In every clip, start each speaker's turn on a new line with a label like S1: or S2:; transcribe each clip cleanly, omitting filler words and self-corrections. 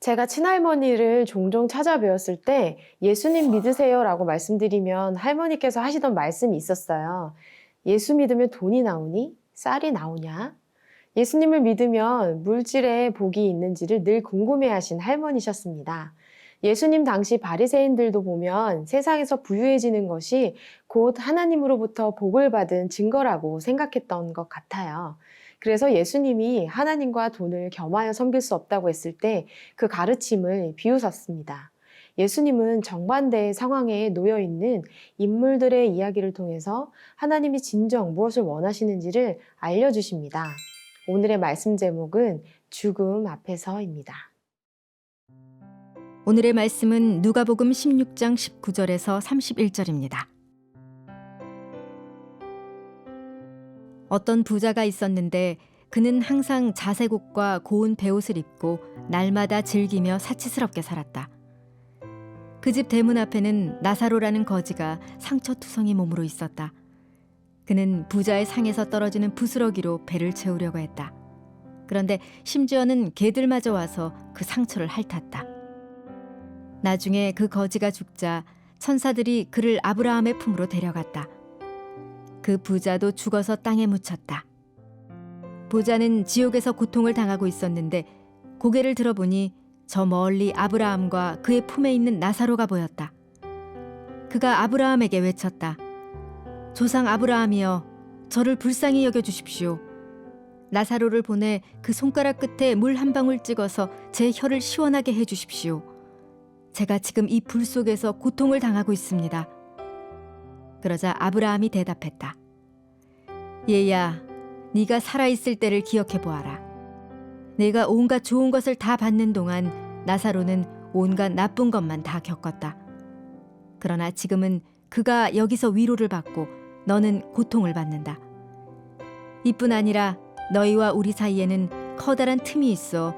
S1: 제가 친할머니를 종종 찾아뵈었을 때 예수님 믿으세요라고 말씀드리면 할머니께서 하시던 말씀이 있었어요. 예수 믿으면 돈이 나오니? 쌀이 나오냐? 예수님을 믿으면 물질에 복이 있는지를 늘 궁금해하신 할머니셨습니다. 예수님 당시 바리새인들도 보면 세상에서 부유해지는 것이 곧 하나님으로부터 복을 받은 증거라고 생각했던 것 같아요. 그래서 예수님이 하나님과 돈을 겸하여 섬길 수 없다고 했을 때 그 가르침을 비웃었습니다. 예수님은 정반대의 상황에 놓여 있는 인물들의 이야기를 통해서 하나님이 진정 무엇을 원하시는지를 알려주십니다. 오늘의 말씀 제목은 죽음 앞에서입니다.
S2: 오늘의 말씀은 누가복음 16장 19절에서 31절입니다. 어떤 부자가 있었는데 그는 항상 자색옷과 고운 베옷을 입고 날마다 즐기며 사치스럽게 살았다. 그 집 대문 앞에는 나사로라는 거지가 상처투성이 몸으로 있었다. 그는 부자의 상에서 떨어지는 부스러기로 배를 채우려고 했다. 그런데 심지어는 개들마저 와서 그 상처를 핥았다. 나중에 그 거지가 죽자 천사들이 그를 아브라함의 품으로 데려갔다. 그 부자도 죽어서 땅에 묻혔다. 부자는 지옥에서 고통을 당하고 있었는데 고개를 들어보니 저 멀리 아브라함과 그의 품에 있는 나사로가 보였다. 그가 아브라함에게 외쳤다. 조상 아브라함이여, 저를 불쌍히 여겨주십시오. 나사로를 보내 그 손가락 끝에 물 한 방울 찍어서 제 혀를 시원하게 해주십시오. 제가 지금 이 불 속에서 고통을 당하고 있습니다. 그러자 아브라함이 대답했다. 얘야, 네가 살아있을 때를 기억해 보아라. 내가 온갖 좋은 것을 다 받는 동안 나사로는 온갖 나쁜 것만 다 겪었다. 그러나 지금은 그가 여기서 위로를 받고 너는 고통을 받는다. 이뿐 아니라 너희와 우리 사이에는 커다란 틈이 있어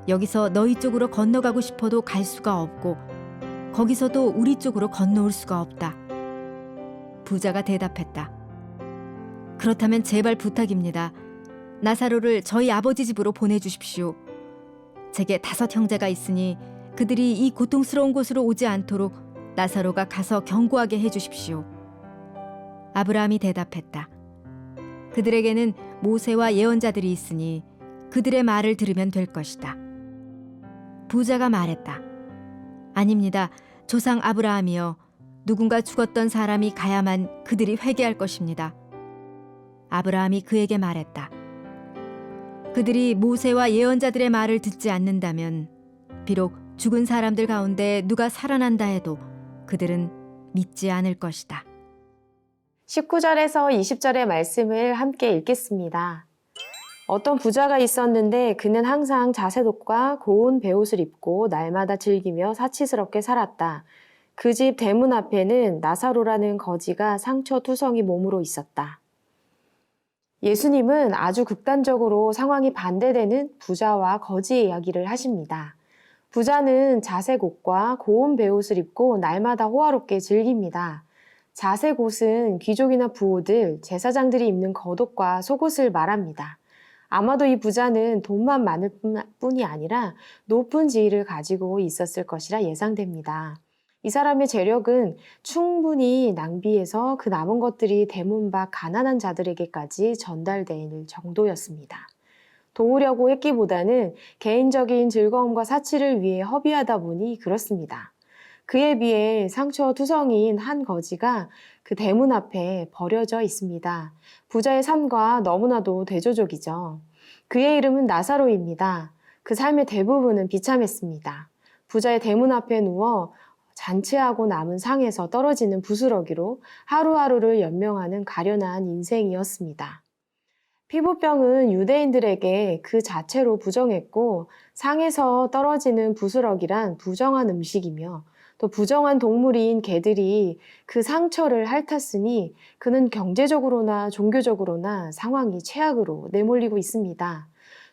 S2: 여기서 너희 쪽으로 건너가고 싶어도 갈 수가 없고 거기서도 우리 쪽으로 건너올 수가 없다. 부자가 대답했다. 그렇다면 제발 부탁입니다. 나사로를 저희 아버지 집으로 보내주십시오. 제게 5 형제가 있으니 그들이 이 고통스러운 곳으로 오지 않도록 나사로가 가서 경고하게 해주십시오. 아브라함이 대답했다. 그들에게는 모세와 예언자들이 있으니 그들의 말을 들으면 될 것이다. 부자가 말했다. 아닙니다. 조상 아브라함이여, 누군가 죽었던 사람이 가야만 그들이 회개할 것입니다. 아브라함이 그에게 말했다. 그들이 모세와 예언자들의 말을 듣지 않는다면 비록 죽은 사람들 가운데 누가 살아난다 해도 그들은 믿지 않을 것이다.
S1: 19절에서 20절의 말씀을 함께 읽겠습니다. 어떤 부자가 있었는데 그는 항상 자색옷과 고운 베옷을 입고 날마다 즐기며 사치스럽게 살았다. 그 집 대문 앞에는 나사로라는 거지가 상처투성이 몸으로 있었다. 예수님은 아주 극단적으로 상황이 반대되는 부자와 거지의 이야기를 하십니다. 부자는 자색옷과 고운 베옷을 입고 날마다 호화롭게 즐깁니다. 자색옷은 귀족이나 부호들, 제사장들이 입는 겉옷과 속옷을 말합니다. 아마도 이 부자는 돈만 많을 뿐이 아니라 높은 지위를 가지고 있었을 것이라 예상됩니다. 이 사람의 재력은 충분히 낭비해서 그 남은 것들이 대문 밖 가난한 자들에게까지 전달될 정도였습니다. 도우려고 했기보다는 개인적인 즐거움과 사치를 위해 허비하다 보니 그렇습니다. 그에 비해 상처투성이인 한 거지가 그 대문 앞에 버려져 있습니다. 부자의 삶과 너무나도 대조적이죠. 그의 이름은 나사로입니다. 그 삶의 대부분은 비참했습니다. 부자의 대문 앞에 누워 잔치하고 남은 상에서 떨어지는 부스러기로 하루하루를 연명하는 가련한 인생이었습니다. 피부병은 유대인들에게 그 자체로 부정했고 상에서 떨어지는 부스러기란 부정한 음식이며 또 부정한 동물인 개들이 그 상처를 핥았으니 그는 경제적으로나 종교적으로나 상황이 최악으로 내몰리고 있습니다.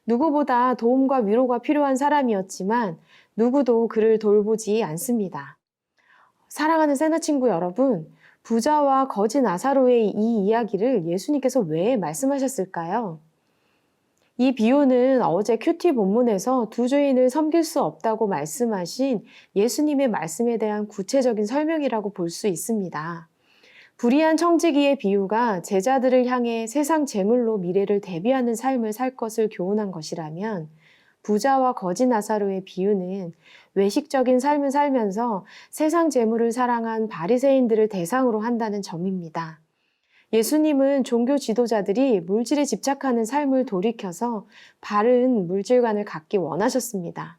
S1: 누구보다 도움과 위로가 필요한 사람이었지만 누구도 그를 돌보지 않습니다. 사랑하는 새나 친구 여러분, 부자와 거지 나사로의 이 이야기를 예수님께서 왜 말씀하셨을까요? 이 비유는 어제 큐티 본문에서 두 주인을 섬길 수 없다고 말씀하신 예수님의 말씀에 대한 구체적인 설명이라고 볼 수 있습니다. 불의한 청지기의 비유가 제자들을 향해 세상 재물로 미래를 대비하는 삶을 살 것을 교훈한 것이라면, 부자와 거지 나사로의 비유는 외식적인 삶을 살면서 세상 재물을 사랑한 바리새인들을 대상으로 한다는 점입니다. 예수님은 종교 지도자들이 물질에 집착하는 삶을 돌이켜서 바른 물질관을 갖기 원하셨습니다.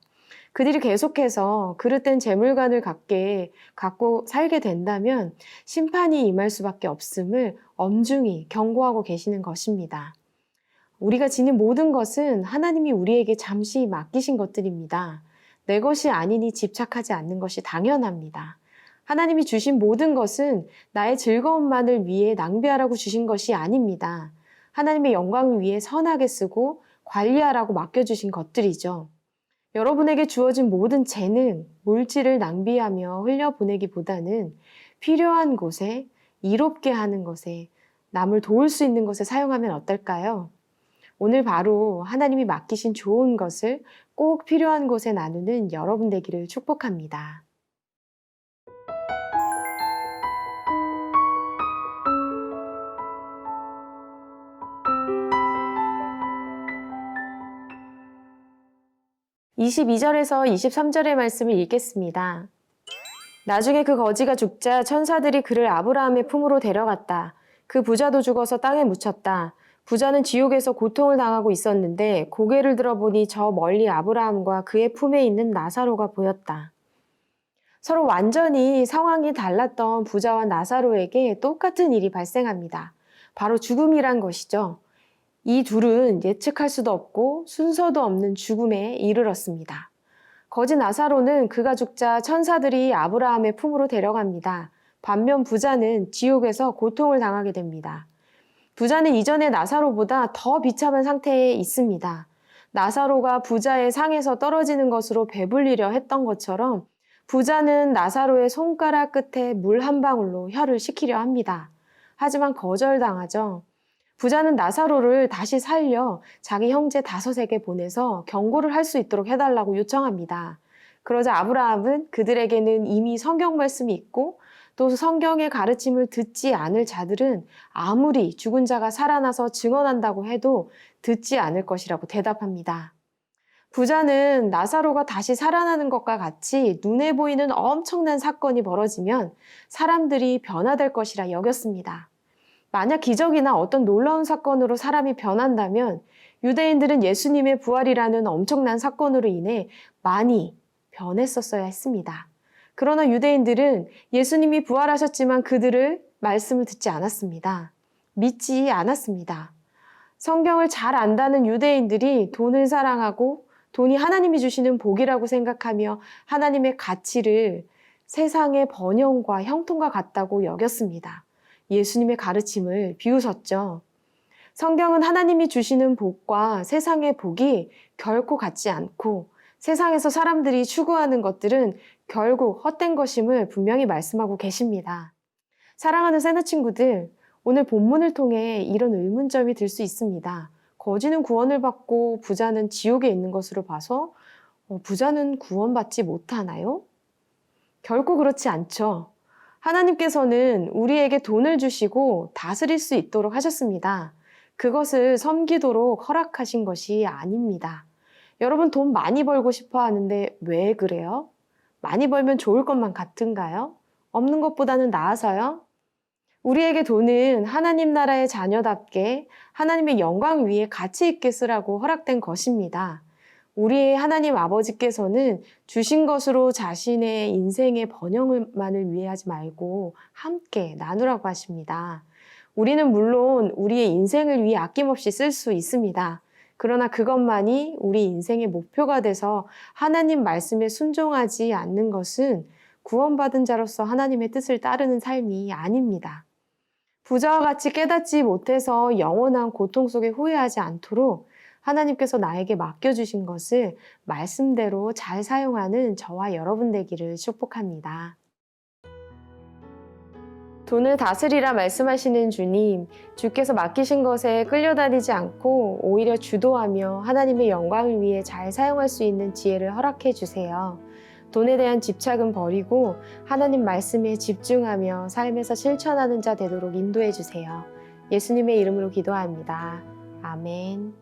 S1: 그들이 계속해서 그릇된 재물관을 갖고 살게 된다면 심판이 임할 수밖에 없음을 엄중히 경고하고 계시는 것입니다. 우리가 지닌 모든 것은 하나님이 우리에게 잠시 맡기신 것들입니다. 내 것이 아니니 집착하지 않는 것이 당연합니다. 하나님이 주신 모든 것은 나의 즐거움만을 위해 낭비하라고 주신 것이 아닙니다. 하나님의 영광을 위해 선하게 쓰고 관리하라고 맡겨주신 것들이죠. 여러분에게 주어진 모든 재능, 물질을 낭비하며 흘려보내기보다는 필요한 곳에, 이롭게 하는 것에, 남을 도울 수 있는 것에 사용하면 어떨까요? 오늘 바로 하나님이 맡기신 좋은 것을 꼭 필요한 곳에 나누는 여러분 되기를 축복합니다. (22절에서 23절의) 말씀을 읽겠습니다. 나중에 그 거지가 죽자 천사들이 그를 아브라함의 품으로 데려갔다. 그 부자도 죽어서 땅에 묻혔다. 부자는 지옥에서 고통을 당하고 있었는데 고개를 들어보니 저 멀리 아브라함과 그의 품에 있는 나사로가 보였다. 서로 완전히 상황이 달랐던 부자와 나사로에게 똑같은 일이 발생합니다. 바로 죽음이란 것이죠. 이 둘은 예측할 수도 없고 순서도 없는 죽음에 이르렀습니다. 거지 나사로는 그가 죽자 천사들이 아브라함의 품으로 데려갑니다. 반면 부자는 지옥에서 고통을 당하게 됩니다. 부자는 이전의 나사로보다 더 비참한 상태에 있습니다. 나사로가 부자의 상에서 떨어지는 것으로 배불리려 했던 것처럼 부자는 나사로의 손가락 끝에 물 한 방울로 혀를 식히려 합니다. 하지만 거절당하죠. 부자는 나사로를 다시 살려 자기 형제 5에게 보내서 경고를 할 수 있도록 해달라고 요청합니다. 그러자 아브라함은 그들에게는 이미 성경 말씀이 있고 또 성경의 가르침을 듣지 않을 자들은 아무리 죽은 자가 살아나서 증언한다고 해도 듣지 않을 것이라고 대답합니다. 부자는 나사로가 다시 살아나는 것과 같이 눈에 보이는 엄청난 사건이 벌어지면 사람들이 변화될 것이라 여겼습니다. 만약 기적이나 어떤 놀라운 사건으로 사람이 변한다면 유대인들은 예수님의 부활이라는 엄청난 사건으로 인해 많이 변했었어야 했습니다. 그러나 유대인들은 예수님이 부활하셨지만 그들을 말씀을 듣지 않았습니다. 믿지 않았습니다. 성경을 잘 안다는 유대인들이 돈을 사랑하고 돈이 하나님이 주시는 복이라고 생각하며 하나님의 가치를 세상의 번영과 형통과 같다고 여겼습니다. 예수님의 가르침을 비웃었죠. 성경은 하나님이 주시는 복과 세상의 복이 결코 같지 않고 세상에서 사람들이 추구하는 것들은 결국 헛된 것임을 분명히 말씀하고 계십니다. 사랑하는 새나 친구들, 오늘 본문을 통해 이런 의문점이 들 수 있습니다. 거지는 구원을 받고 부자는 지옥에 있는 것으로 봐서 부자는 구원받지 못하나요? 결코 그렇지 않죠. 하나님께서는 우리에게 돈을 주시고 다스릴 수 있도록 하셨습니다. 그것을 섬기도록 허락하신 것이 아닙니다. 여러분 돈 많이 벌고 싶어 하는데 왜 그래요? 많이 벌면 좋을 것만 같은가요? 없는 것보다는 나아서요? 우리에게 돈은 하나님 나라의 자녀답게 하나님의 영광 위에 가치 있게 쓰라고 허락된 것입니다. 우리의 하나님 아버지께서는 주신 것으로 자신의 인생의 번영만을 위해 하지 말고 함께 나누라고 하십니다. 우리는 물론 우리의 인생을 위해 아낌없이 쓸 수 있습니다. 그러나 그것만이 우리 인생의 목표가 돼서 하나님 말씀에 순종하지 않는 것은 구원받은 자로서 하나님의 뜻을 따르는 삶이 아닙니다. 부자와 같이 깨닫지 못해서 영원한 고통 속에 후회하지 않도록 하나님께서 나에게 맡겨주신 것을 말씀대로 잘 사용하는 저와 여러분 되기를 축복합니다. 돈을 다스리라 말씀하시는 주님, 주께서 맡기신 것에 끌려다니지 않고 오히려 주도하며 하나님의 영광을 위해 잘 사용할 수 있는 지혜를 허락해 주세요. 돈에 대한 집착은 버리고 하나님 말씀에 집중하며 삶에서 실천하는 자 되도록 인도해 주세요. 예수님의 이름으로 기도합니다. 아멘.